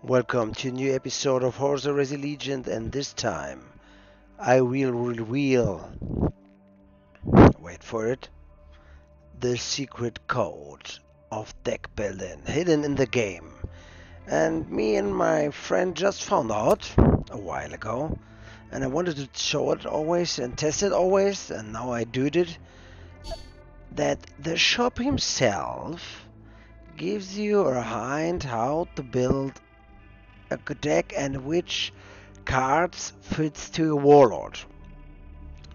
Welcome to a new episode of Horus Heresy Legions, and this time I will reveal, wait for it, the secret code of deck building hidden in the game. And me and my friend just found out a while ago, and I wanted to show it always and test it always, and now I did it, that the shop himself gives you a hint how to build a deck and which cards fits to your warlord.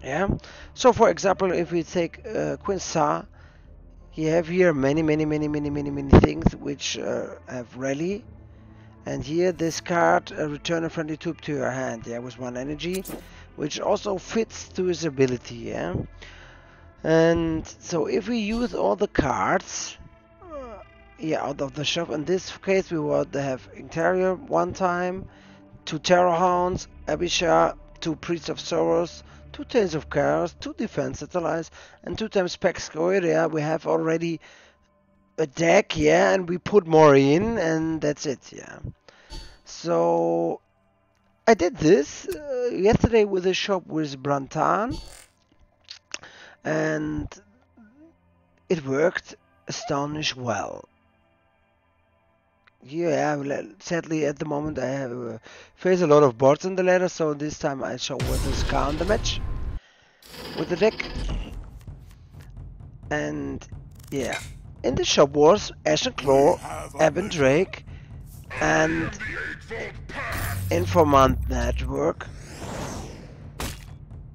Yeah. So for example, if we take Queen Sa, you have here many things which have rally, and here this card return a friendly troop to your hand. Yeah, with 1 energy, which also fits to his ability. Yeah. And so if we use all the cards out of the shop, in this case we would have Interior 1 time, 2 Terror Hounds, Abishar, 2 Priests of Sorrows, 2 Tales of Chaos, 2 Defense Satellites, and 2 times Pax Scoria. Yeah, we have already a deck, yeah, and we put more in, and that's it, yeah. So I did this yesterday with a shop with Brantan, and it worked astonishingly well. Yeah, sadly at the moment I have face a lot of boards in the ladder, so this time I show what is count the match with the deck. And yeah, in the shop was Ashen Claw, Ebon Drake, and Informant Network.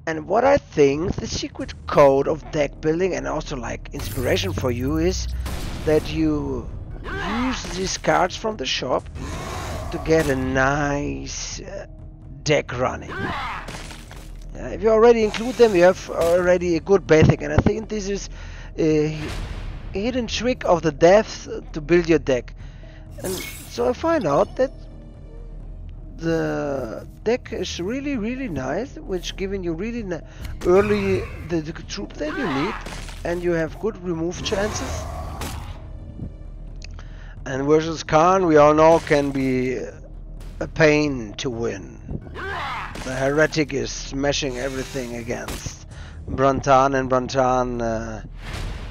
And what I think the secret code of deck building, and also like inspiration for you, is that you use these cards from the shop to get a nice deck running. If you already include them, you have already a good basic, and I think this is a hidden trick of the devs to build your deck. And so I find out that the deck is really nice, which giving you really early the troop that you need, and you have good remove chances. And versus Khan, we all know, can be a pain to win. The Heretic is smashing everything against Brantan, and Brantan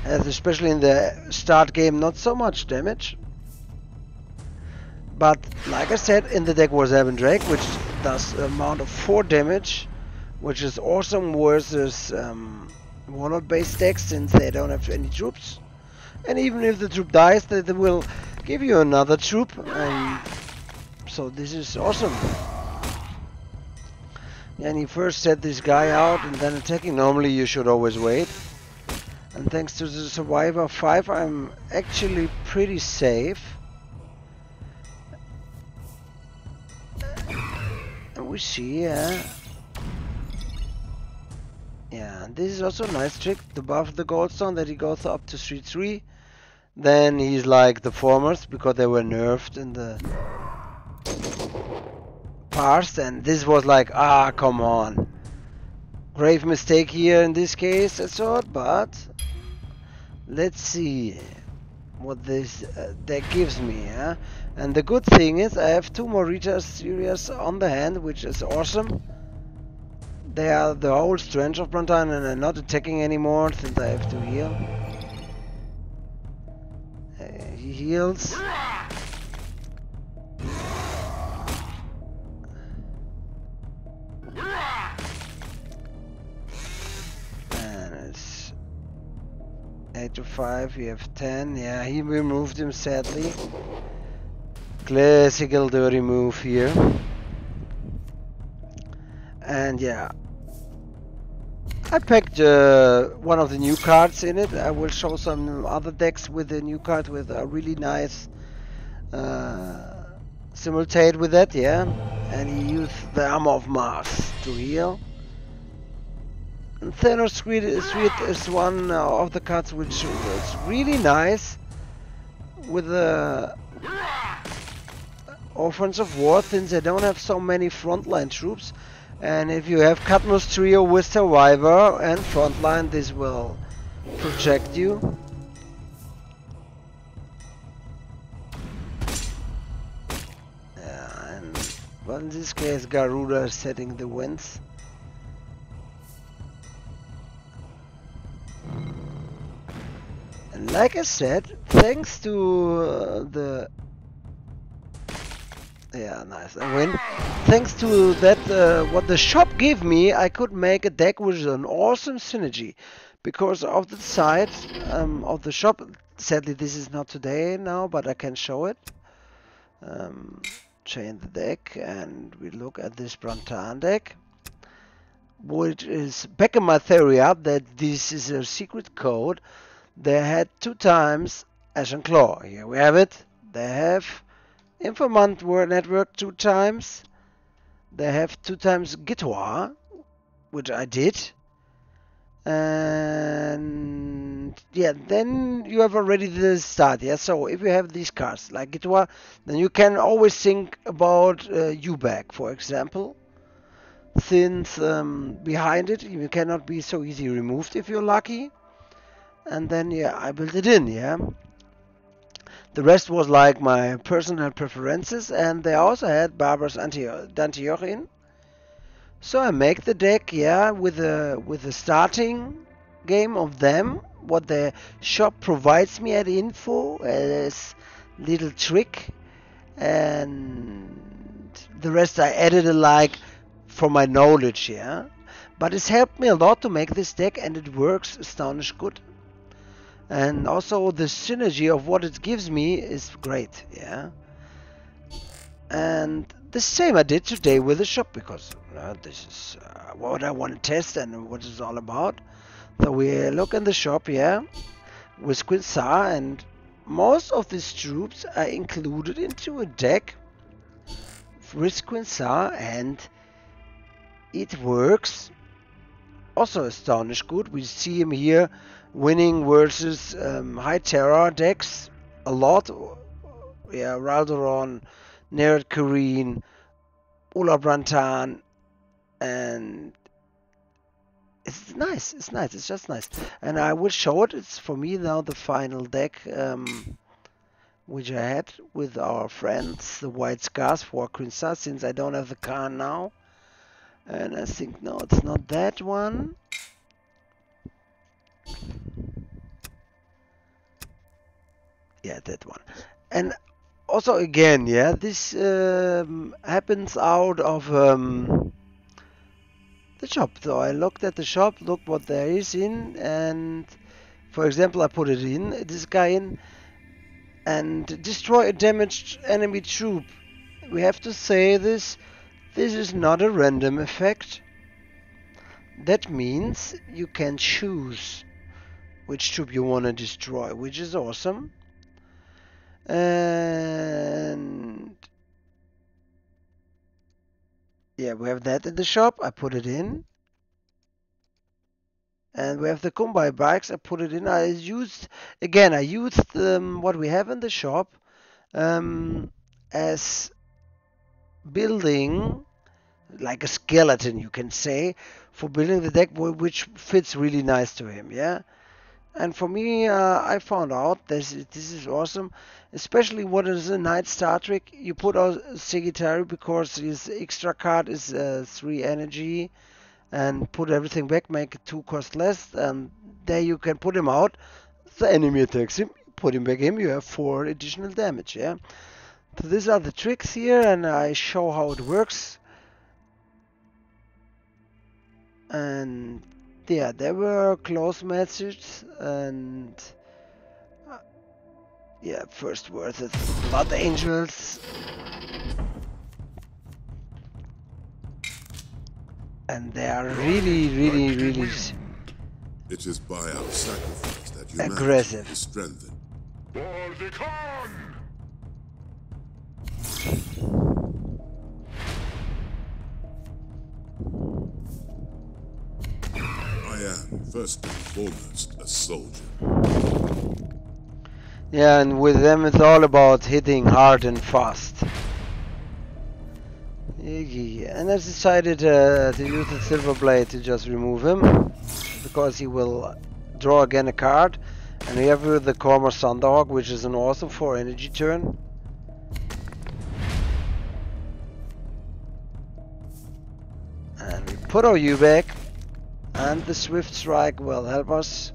has, especially in the start game, not so much damage. But like I said, in the deck was Ebon Drake, which does an amount of 4 damage, which is awesome versus Warlord-based decks, since they don't have any troops. And even if the troop dies, they will give you another troop, and so this is awesome. And he first set this guy out and then attacking. Normally you should always wait. And thanks to the Survivor 5, I'm actually pretty safe. And we see, yeah, this is also a nice trick to buff the Goldstone, that he goes up to 3/3. Then he's like the formers, because they were nerfed in the past, and this was like, come on. Grave mistake here in this case, I thought, but let's see what this deck gives me, yeah? And the good thing is I have 2 more Rita series on the hand, which is awesome. They are the whole strength of Brantan, and I'm not attacking anymore since I have to heal. He heals. And it's 8 to 5, we have 10. Yeah, he removed him sadly. Classical dirty move here. And yeah, I packed one of the new cards in it. I will show some other decks with the new card with a really nice simultate with that, yeah. And he used the Armor of Mars to heal. And Thanos Suite is one of the cards which is really nice with the offensive war, since they don't have so many frontline troops. And if you have Cadmus Trio with Survivor and Frontline, this will protect you. But in this case, Garuda is setting the winds. And like I said, thanks to the... Yeah, nice. I win. Thanks to that, what the shop gave me, I could make a deck with an awesome synergy. Because of the side of the shop, sadly this is not today now, but I can show it. Change the deck, and we look at this Brantan deck, which is back in my theory up that this is a secret code. They had 2 times Ash and Claw. Here we have it. They have Informant Network 2 times. They have 2 times Guitar, which I did. And yeah, then you have already the start. Yeah, so if you have these cards like Guitar, then you can always think about U-Back, for example. Since behind it, you cannot be so easy removed if you're lucky. And then yeah, I built it in. Yeah. The rest was like my personal preferences, and they also had Barbara's Dantioch. So I make the deck, yeah, with the starting game of them, what the shop provides me at info as little trick, and the rest I added like from my knowledge, yeah. But it's helped me a lot to make this deck, and it works astonished good. And also the synergy of what it gives me is great, yeah. And the same I did today with the shop, because this is what I want to test and what it's all about. So we look in the shop, yeah, with Quinsar, and most of these troops are included into a deck with Quinsar, and it works also astonished good. We see him here winning versus high terror decks a lot. Yeah, Raldoron, Nerid Kareen, Ula Brantan, and it's nice. It's nice. It's just nice. And I will show it. It's for me now the final deck, which I had with our friends, the White Scars for Quinsar, since I don't have the car now. And I think, no, it's not that one. Yeah, that one. And also again, yeah, this happens out of the shop. So I looked at the shop, looked what there is in, and for example, I put it in, this guy in, and destroy a damaged enemy troop. We have to say this is not a random effect. That means you can choose which troop you want to destroy, which is awesome. And yeah, we have that in the shop. I put it in. And we have the Kumbai bikes. I put it in. I used what we have in the shop as building, like a skeleton, you can say, for building the deck, which fits really nice to him. Yeah. And for me, I found out this is awesome, especially what is a Night Star trick. You put out Sagittarius because his extra card is 3 energy, and put everything back, make it 2 cost less, and there you can put him out. The enemy attacks him, put him back in, you have 4 additional damage. Yeah. So these are the tricks here, and I show how it works. And yeah, there were close matches, and yeah, first versus Blood Angels, and they are really it is by our sacrifice that humanity aggressive. is strengthened. I am, first and foremost, a soldier. Yeah, and with them it's all about hitting hard and fast. Yeah, and I decided to use the Silver Blade to just remove him, because he will draw again a card. And we have the Korma Thunderhawk, which is an awesome 4 energy turn. put our U back, and the Swift Strike will help us.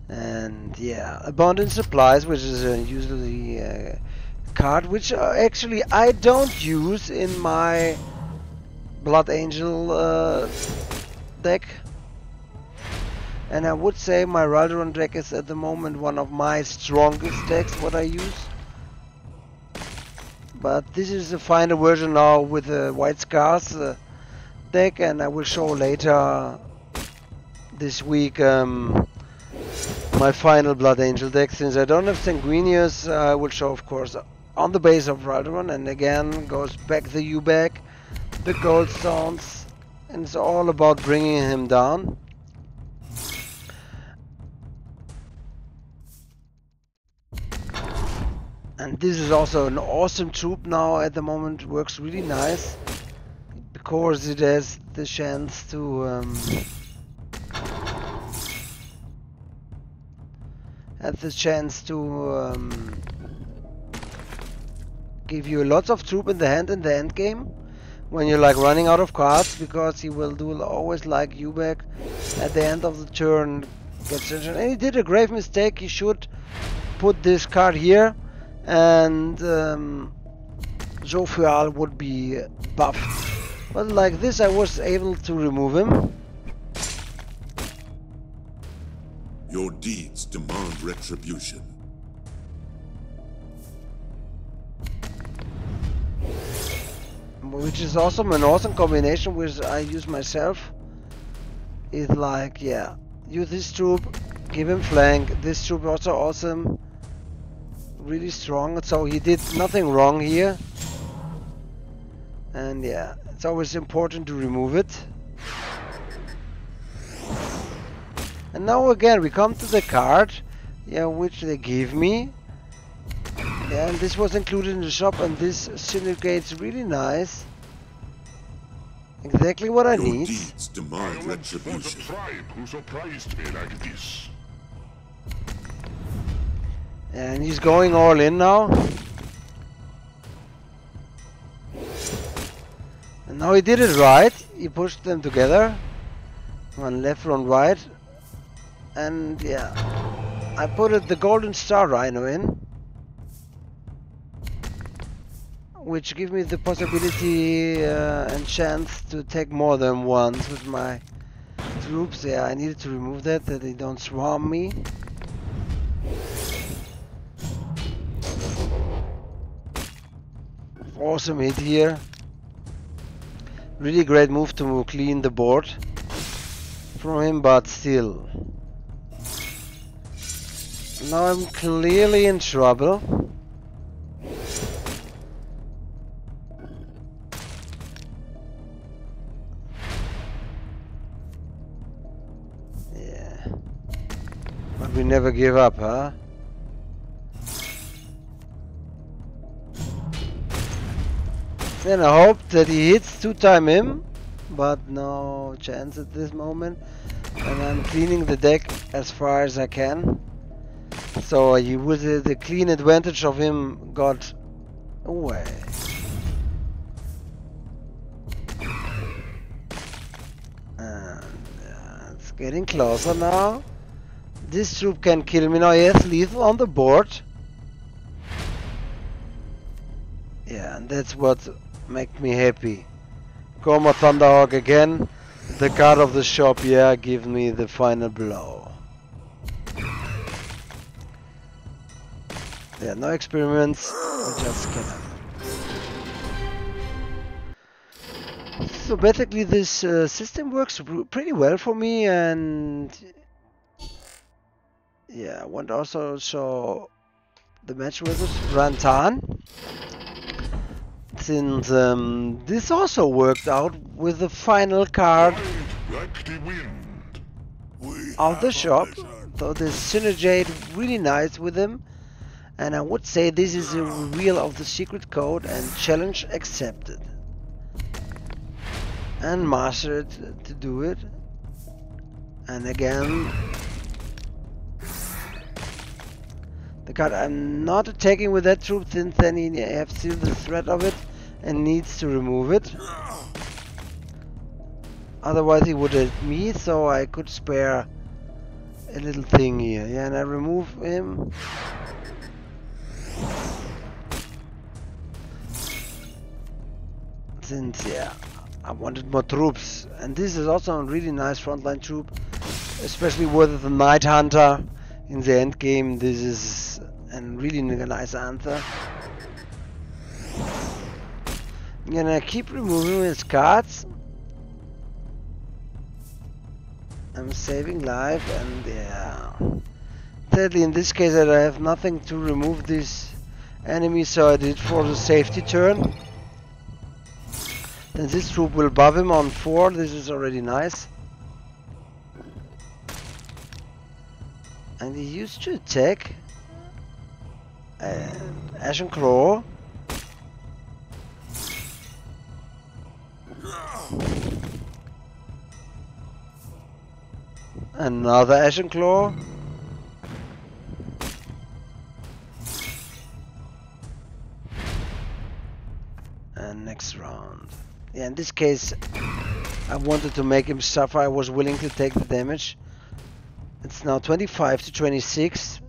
And yeah, abundant supplies, which is usually a card which actually I don't use in my Blood Angel deck. And I would say my Raldoron deck is at the moment one of my strongest decks what I use. But this is a final version now with the White Scars deck, and I will show later this week my final Blood Angel deck. Since I don't have Sanguinius, I will show, of course, on the base of Raldoron, and again goes back the U back, the Gold Stones, and it's all about bringing him down. And this is also an awesome troop now at the moment, works really nice because it has the chance to give you lots of troop in the hand in the end game when you're like running out of cards, because he will do always like you back at the end of the turn. And he did a grave mistake. He should put this card here, and Jofial would be buffed. But like this I was able to remove him. Your deeds demand retribution. Which is also an awesome combination which I use myself. It's like, yeah, use this troop, give him flank. This troop also awesome. Really strong, so he did nothing wrong here. And yeah, it's always important to remove it. And now again we come to the card, yeah, which they gave me. Yeah, and this was included in the shop, and this syndicates really nice. Exactly what I need. Deeds demand retribution. The tribe who surprised me like this. And he's going all in now. And now he did it right. He pushed them together. One left, one right. And yeah, I put the Golden Star Rhino in, which gives me the possibility and chance to take more than once with my troops. Yeah, I needed to remove that they don't swarm me. Awesome hit here. Really great move to clean the board from him, but still. Now I'm clearly in trouble. Yeah. But we never give up, huh? Then I hope that he hits 2-time him, but no chance at this moment. And I'm cleaning the deck as far as I can. So with the clean advantage of him got away. And it's getting closer now. This troop can kill me now. He has lethal on the board. Yeah, and that's what makes me happy. Coma Thunderhawk again. The card of the shop, yeah, give me the final blow. Yeah, no experiments, we just kill him. So basically this system works pretty well for me, and yeah, I want to also show the match with Rantan. Since this also worked out with the final card of the shop, so this synergate really nice with him, and I would say this is a reveal of the secret code and challenge accepted. And mastered to do it, and again the God, I'm not attacking with that troop since then he has still the threat of it and needs to remove it. Otherwise he would hit me, so I could spare a little thing here. Yeah, and I remove him. Since, yeah, I wanted more troops. And this is also a really nice frontline troop. Especially with the Night Hunter in the end game. This is a really nice answer. I'm gonna keep removing his cards. I'm saving life, and yeah. Sadly, in this case, I have nothing to remove this enemy, so I did for the safety turn. Then this troop will buff him on 4. This is already nice. And he used to attack. And Ashen Claw. Another Ashen Claw. And next round. Yeah, in this case, I wanted to make him suffer. I was willing to take the damage. It's now 25 to 26.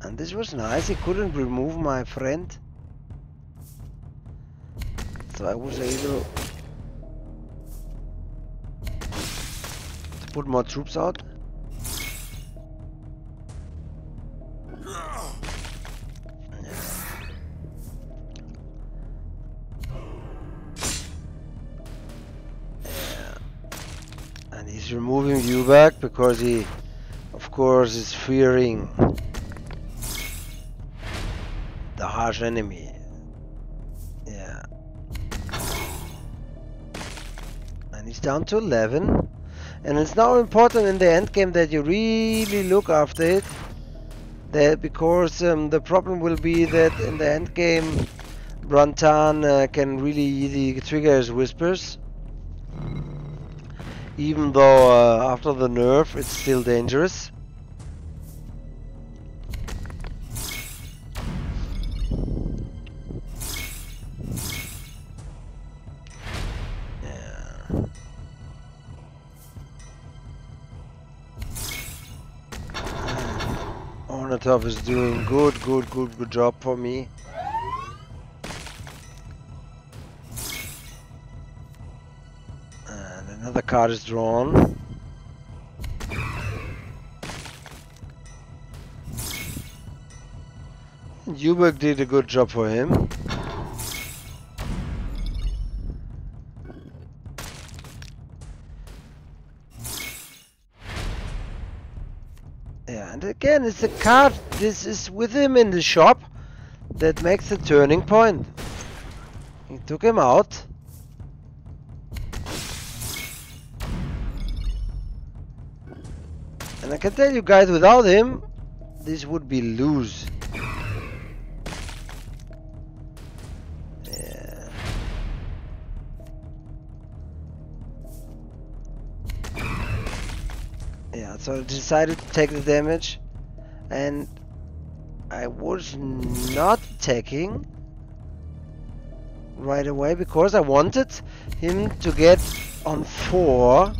And this was nice. He couldn't remove my friend. So I was able to put more troops out. And he's removing you back because he, of course, is fearing the harsh enemy. Yeah. And he's down to 11. And it's now important in the end game that you really look after it. That because the problem will be that in the end game, Brantan can really easily trigger his whispers. Even though after the nerf it's still dangerous. Yeah. Ornatov is doing good job for me. Another card is drawn. Uberg did a good job for him. Yeah, and again, it's a card. This is with him in the shop that makes the turning point. He took him out. And I can tell you guys, without him, this would be lose. Yeah. Yeah, so I decided to take the damage. And I was not attacking right away because I wanted him to get on 4.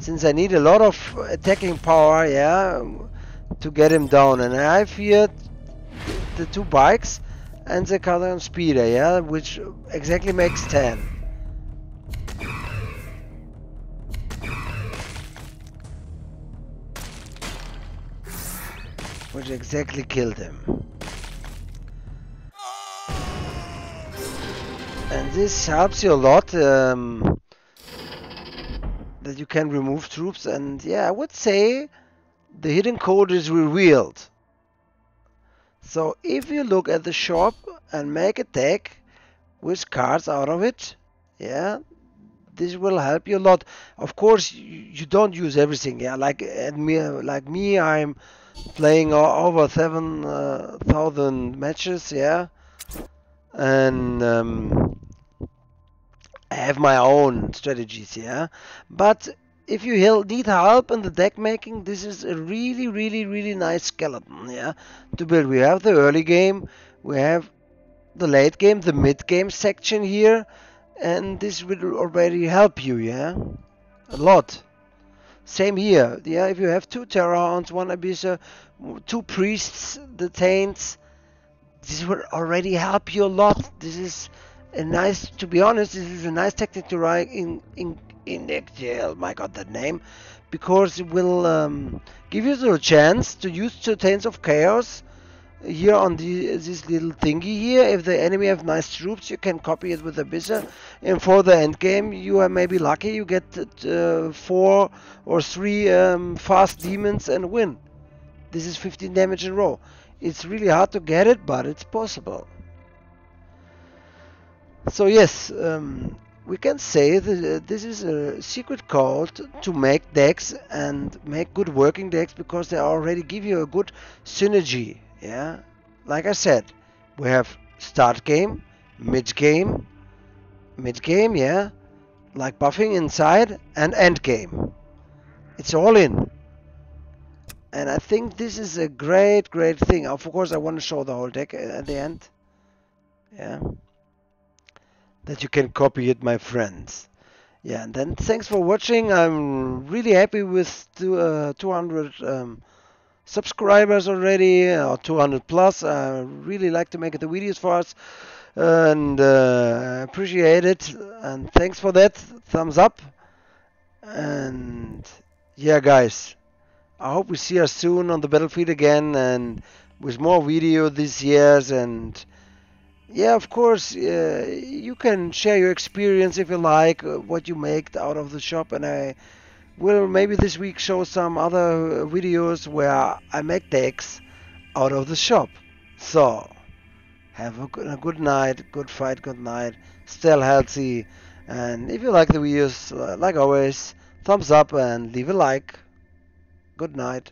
Since I need a lot of attacking power, yeah, to get him down, and I feared the 2 bikes and the Cardinal Speeder, yeah, which exactly makes 10. Which exactly killed him. And this helps you a lot. That you can remove troops, and yeah, I would say the hidden code is revealed. So if you look at the shop and make a deck with cards out of it, yeah, this will help you a lot. Of course, you don't use everything, yeah. Like me, I'm playing over 7,000 matches, yeah, and I have my own strategies, yeah, but if you need help in the deck making, this is a really, really, really nice skeleton, yeah, to build. We have the early game, we have the late game, the mid game section here, and this will already help you, yeah, a lot. Same here, yeah, if you have 2 Terrahorns, 1 Abyssa, 2 Priests, the Taints, this will already help you a lot. This is a nice, to be honest, this is a nice technique to write oh my god, that name, because it will give you the chance to use 2 Taints of Chaos here on this little thingy here. If the enemy have nice troops, you can copy it with Abyssa, and for the end game, you are maybe lucky, you get 4 or 3 fast demons and win. This is 15 damage in a row. It's really hard to get it, but it's possible. So yes, we can say that this is a secret code to make decks and make good working decks, because they already give you a good synergy. Yeah, like I said, we have start game, mid game, yeah, like buffing inside, and end game. It's all in. And I think this is a great thing. Of course, I want to show the whole deck at the end. Yeah, that you can copy it, my friends. Yeah, and then thanks for watching. I'm really happy with 200 subscribers already, or 200 plus. I really like to make the videos for us, and I appreciate it. And thanks for that. Thumbs up. And yeah, guys, I hope we see us soon on the battlefield again, and with more video this years. And yeah, of course, you can share your experience if you like, what you make out of the shop, and I will maybe this week show some other videos where I make decks out of the shop. So, have a good night, good fight, good night, stay healthy, and if you like the videos, like always, thumbs up and leave a like. Good night.